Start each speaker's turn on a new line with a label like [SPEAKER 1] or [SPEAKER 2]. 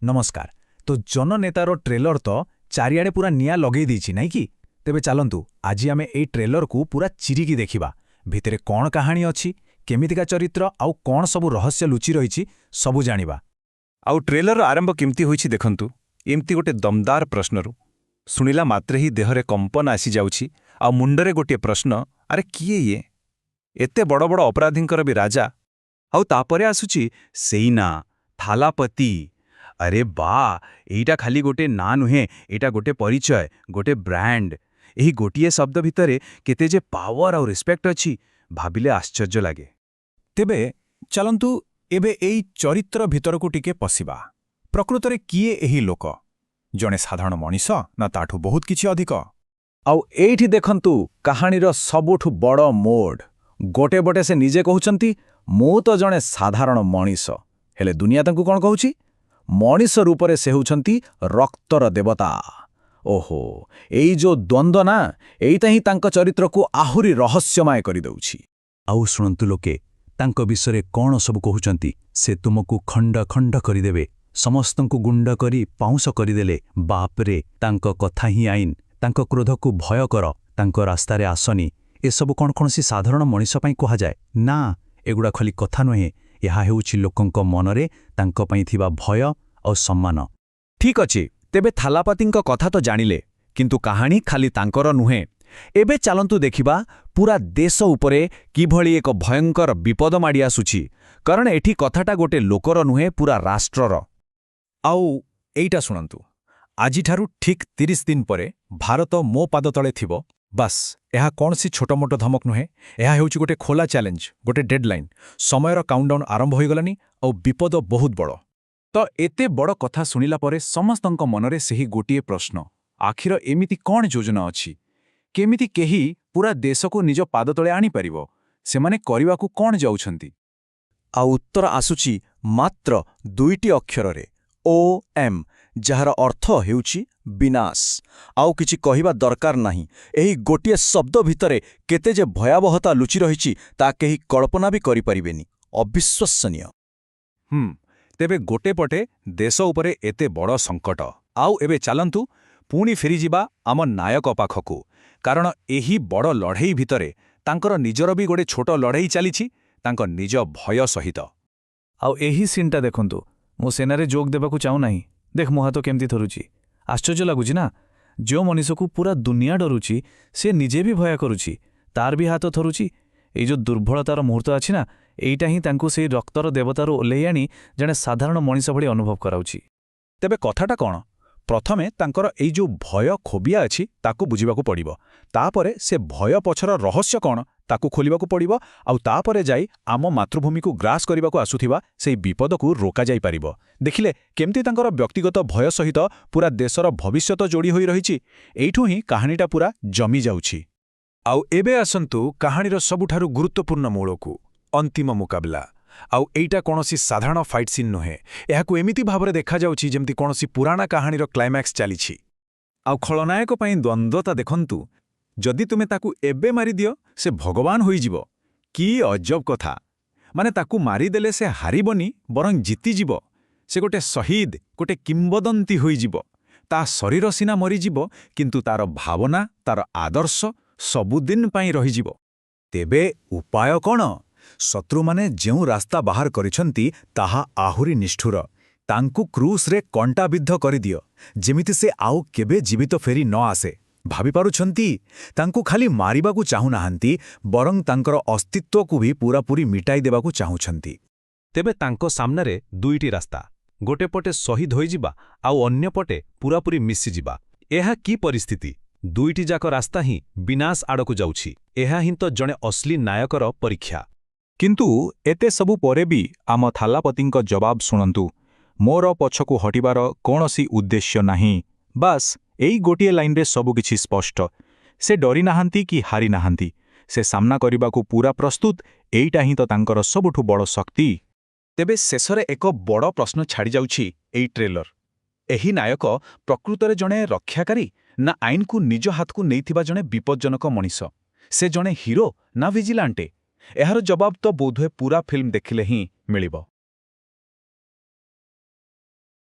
[SPEAKER 1] नमस्कार। तो जननेतार ट्रेलर तो चारिआडे पूरा निया लगेई देछि नाई कि? तेबे चलंतु आज आमे एई ट्रेलर को पूरा चिरिकी देखिबा। भितरे कौन कहानी अछि, केमितिका चरित्र आउ कौन सबु रहस्य लुचि रहिछि सबु जानिबा।
[SPEAKER 2] आउ ट्रेलर आरंभ केमती होइछि देखंतु। एमती गोटे दमदार प्रश्नरु सुनिला मात्रे ही देहरे कंपन आसी जाउछि आ मुंडरे गोटे प्रश्न, अरे किए ये एते बड़ बड़ अपराधींकर भी राजा। आउ तापरे आसुछि सेना थालापति। अरे बा एइटा खाली गोटे ना नुहे, एइटा गोटे परिचय, गोटे ब्रांड। एही गोटिए शब्द भितरे केते जे पावर आउ रिस्पेक्ट अछि, भाबिले आश्चर्य लागे।
[SPEAKER 1] तेबे चलंतु एबे एई चरित्र भितरकु टिके पसिबा। प्रकृतरे किए एही लोक? जणे साधारण मनीष ना ताठु बहुत किछि अधिक?
[SPEAKER 3] आउ एइठी देखंतु कहानीर सबुठु बड़ मोड। गोटे बटे से निजे कहउचंती मु तो जणे साधारण मनीष, हेले दुनिया तांकु कोन कहउची? मनीष रूपरे से होउचंती रक्तर देवता। ओहो, एई जो द्वंद्व ना, एइता ही तांक चरित्रकु आहुरी रहस्यमय करि दउछि।
[SPEAKER 4] आउ शुणन्तु लोके तांक विषୟରେ कौन सब कहउचंती। से तुमको खंड खंड करिदेवे, समस्तंकु गुंड करी पाउंस करिदेले। बापरे, तांक कथा ही आईन। तांक क्रोधकु भय कर, तांक रास्तारे आसनी। एसबु कौन कौनसी साधारण मनीष पाई कहा जाए ना? एगुड़ा खाली कथा नुहे, यहा हेउछि लोकंक मनरे तांक पाई थिबा भय और सम्मान।
[SPEAKER 1] ठीक अछि, तेबे थालापतिंक कथा तो जानिले, किंतु कहानी खाली तांकर नुहे। एबे चालंतु देखिबा पूरा देश उपरे किभଳି एक भयंकर विपद माडी आसुछि। कारण एठी कथाटा गोटे लोकर नुहे, पूरा राष्ट्रर। आउ एइटा शुणन्तु, आजिठारु ठीक 30 दिन परे भारत मो पाद तले थिबो। बास एहा कौनसी छोटमोट धमक नुहे, एहा हेउछि गोटे खोला चैलेंज, गोटे डेडलाइन। समयर काउंटडाउन आरंभ होइगलानी और विपद बहुत बड़। तो एते बड़ कथा सुनिला परे समस्तंक मनरे सेही गोटिए प्रश्न, आखिर एमिति कौन योजना अछि? केमिति केही पूरा देश को निज पाद तले आनी परिबो? सेमाने करिवाकु कौन जाउछंती? आ उत्तर आसुछि मात्र 2टी अक्षररे, OM, जहार अर्थ हेउछि विनाश। आउ किछि कहिबा दरकार नाही। एही गोटिए शब्द भितरे केते जे भयावहता लुचि रहिछि ता केही कल्पना भी करि परिबेनी। अविश्वसनीय। तेबे गोटे पटे देश उपरे एते बड़ संकट। आउ एबे चालंतु पुणी फेरीजिबा आम नायक पाखकु। कारण एही बड़ लड़ेई भितरे तांकर निजर भी गोटे छोट लड़ेई चलीछि, तांक निज भय सहित।
[SPEAKER 5] आउ एही सीनटा देखंतु, मो सेनारे जोग देबाकु चाहू नाही। देख मो हाथ केमती थरुछि। आश्चर्य लागुछि ना? जो मनीषकु पूरा दुनिया डरुछि, से निजे भी भय करुछि, तार भी हाथ थरुछि। एई जो दुर्बलतार मुहूर्त अछि ना, एइटा ही तांकु सेई रक्तर देवतारु ओल्हेई आनी जणे साधारण मनीष भଳି अनुभव कराउछि।
[SPEAKER 1] तेबे कथाटा कौन? प्रथमे तांकर एई जो भय खोबिया अछि ताकु बुझिबाकु पड़िबो। तापरे से भय पछर रहस्य कौन ताकु खोलिबाकु पड़िबो। आउ तापरे जाई आम मातृभूमि को ग्रास करिबाकु आसुथिबा सेई विपदकु रोका जाई पारिबो। देखिले केमती तांकर व्यक्तिगत भय सहित पूरा देशर भविष्यत जोड़ी होई रहिछि। एइठु ही कहानीटा पूरा जमी जाउछि। आउ एबे आसंतु कहानीर सबुठारु गुरुत्वपूर्ण मूलकु, अंतिम मुकाबला। आउ एइटा कोनोसी साधारण फाइट सीन नुहे। एहाकु एमिति भाबरे देखा जाउछि जेमति कोनोसी पुराना कहानीर क्लाइमैक्स चालिछि। आउ खलनायक पई द्वंद्वता देखंतु। जदि तुमे ताकु एबे मारि दियो, से भगवान होई जिवो। की अजब कथा! माने ताकु मारि देले से हारिबनी, बरं जीति जिवो। से गोटे शहीद, गोटे किंबदंती होई जिवो। ता शरीर सिना मरि जिवो, किंतु तार भावना, तार आदर्श सबुदिन पई रहि जिवो। तेबे उपाय कोन? शत्रु माने जेउ रास्ता बाहर करिछंती ताहा आहुरी निष्ठुर। तांकु क्रूसरे कंटाबिद्ध करि दियो, जेमिति से आउ केबे जीवित फेरी न आसे। भाबि पारुछंती? तांकु खाली मारिबाकु चाहू नाहांती, बरं तांकर अस्तित्वकु भी पूरापूरी मिटाई देबाकु चाहुछंती।
[SPEAKER 2] तेबे तांको सामने 2टी रास्ता, गोटे पटे शहीद होई जिबा आउ अन्य पटे पूरापूरी मिसि जिबा। एहा की परिस्थिति? 2टी जाक रास्ता ही विनाश आड़कु जाउछि। एहा ही तो जणे असली नायकर परीक्षा।
[SPEAKER 1] किंतु एते सबु परे भी आम थालापतिंक जवाब शुणन्तु। मोर पछकु हटिबार कौनसी उद्देश्य नाही। बास एई गोटिए लाइन रे सबु किछि स्पष्ट। से डरी नाहांती कि हारी नाहांती। से सामना करिबाकु पूरा प्रस्तुत। एइटा ही तो तांकर सबुठु बड़ शक्ति। तेबे शेषरे एक बड़ प्रश्न छाड़ी जाउछि एई ट्रेलर। एही नायक प्रकृतरे जणे रक्षाकारी ना आईन को निज हाथ को नैथिबा जणे विपज्जनक मनीष? से जणे हीरो ना विजिलांटे? एहार जवाब तो बोधहुए पूरा फिल्म देखिले ही मिलिबो।